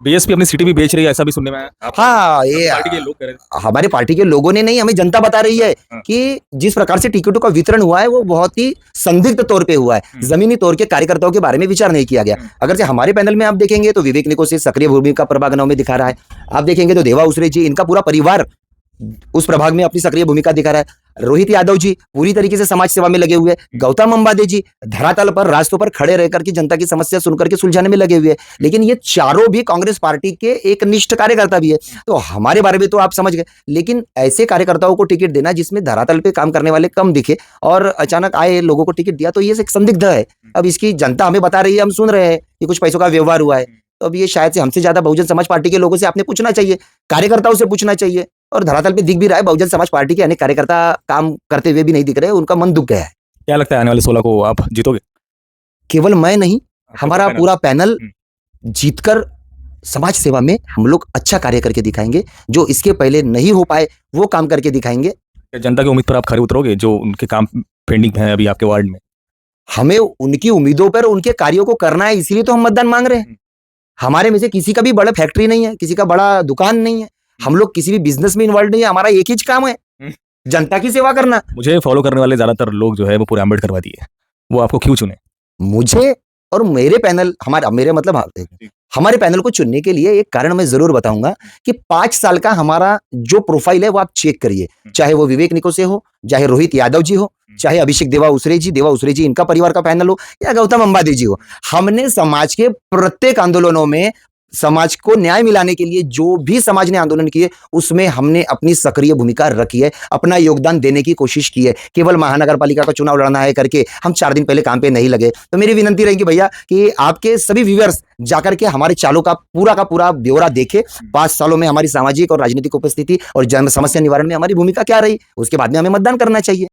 BSP अपनी सीटें भी बेच रही है, ऐसा भी सुनने में आया। हाँ, ये पार्टी के लोग कह रहे थे। हमारी पार्टी के लोगों ने नहीं, हमें जनता बता रही है हाँ। कि जिस प्रकार से टिकटों का वितरण हुआ है वो बहुत ही संदिग्ध तौर पे हुआ है। जमीनी तौर के कार्यकर्ताओं के बारे में विचार नहीं किया गया। अगर से हमारे पैनल में आप देखेंगे तो विवेक निको से सक्रिय भूमिका प्रभाग 9 में दिखा रहा है। आप देखेंगे तो देवा उसरे जी, इनका पूरा परिवार उस प्रभाग में अपनी सक्रिय भूमिका दिखा रहा है। रोहित यादव जी पूरी तरीके से समाज सेवा में लगे हुए हैं। गौतम अंबादे जी धरातल पर, रास्तों पर खड़े रहकर के जनता की समस्या सुनकर के सुलझाने में लगे हुए हैं। लेकिन ये चारों भी कांग्रेस पार्टी के एक निष्ठ कार्यकर्ता भी है। तो हमारे बारे में तो आप समझ गए, लेकिन ऐसे कार्यकर्ताओं को टिकट देना जिसमें धरातल पे काम करने वाले कम दिखे और अचानक आए लोगों को टिकट दिया, तो ये एक संदिग्ध है। अब इसकी जनता हमें बता रही है, हम सुन रहे हैं कि कुछ पैसों का व्यवहार हुआ है। तो अब ये शायद से हमसे ज्यादा बहुजन समाज पार्टी के लोगों से आपने पूछना चाहिए, कार्यकर्ताओं से पूछना चाहिए। और धरातल पे दिख भी रहा है, बहुजन समाज पार्टी के अनेक कार्यकर्ता काम करते हुए भी नहीं दिख रहे, उनका मन दुख गया है। क्या लगता है आने वाले 16 को आप जीतोगे? केवल मैं नहीं, हमारा पैनल। पूरा पैनल जीतकर समाज सेवा में हम लोग अच्छा कार्य करके दिखाएंगे। जो इसके पहले नहीं हो पाए वो काम करके दिखाएंगे। क्या जनता की उम्मीद पर आप खरे उतरोगे, जो उनके काम पेंडिंग है अभी आपके वार्ड में? हमें उनकी उम्मीदों पर उनके कार्यों को करना है, इसीलिए तो हम मतदान मांग रहे हैं। हमारे में से किसी का भी बड़ा फैक्ट्री नहीं है, किसी का बड़ा दुकान नहीं है, हम लोग किसी भी बिजनेस में इन्वॉल्व नहीं है। हमारा एक ही काम है, जनता की सेवा करना। मुझे फॉलो करने वाले ज्यादातर लोग जो है वो पूरे अम्बेडकरवादी है, वो आपको क्यों चुने? मुझे और मेरे पैनल, मेरे मतलब हमारे पैनल को चुनने के लिए एक कारण मैं जरूर बताऊंगा कि 5 साल का हमारा जो प्रोफाइल है वो आप चेक करिए। चाहे वो विवेक निको से हो, चाहे रोहित यादव जी हो, चाहे अभिषेक देवा उसरे जी इनका परिवार का पैनल हो, या गौतम अंबादी जी हो। हमने समाज के प्रत्येक आंदोलनों में समाज को न्याय मिलाने के लिए जो भी समाज ने आंदोलन किए उसमें हमने अपनी सक्रिय भूमिका रखी है, अपना योगदान देने की कोशिश की है। केवल महानगर पालिका का चुनाव लड़ना है करके हम 4 दिन पहले काम पे नहीं लगे। तो मेरी विनती रहेगी भैया कि आपके सभी व्यूअर्स जाकर के हमारे चालों का पूरा ब्यौरा देखे। 5 सालों में हमारी सामाजिक और राजनीतिक उपस्थिति और जन समस्या निवारण में हमारी भूमिका क्या रही, उसके बाद में हमें मतदान करना चाहिए।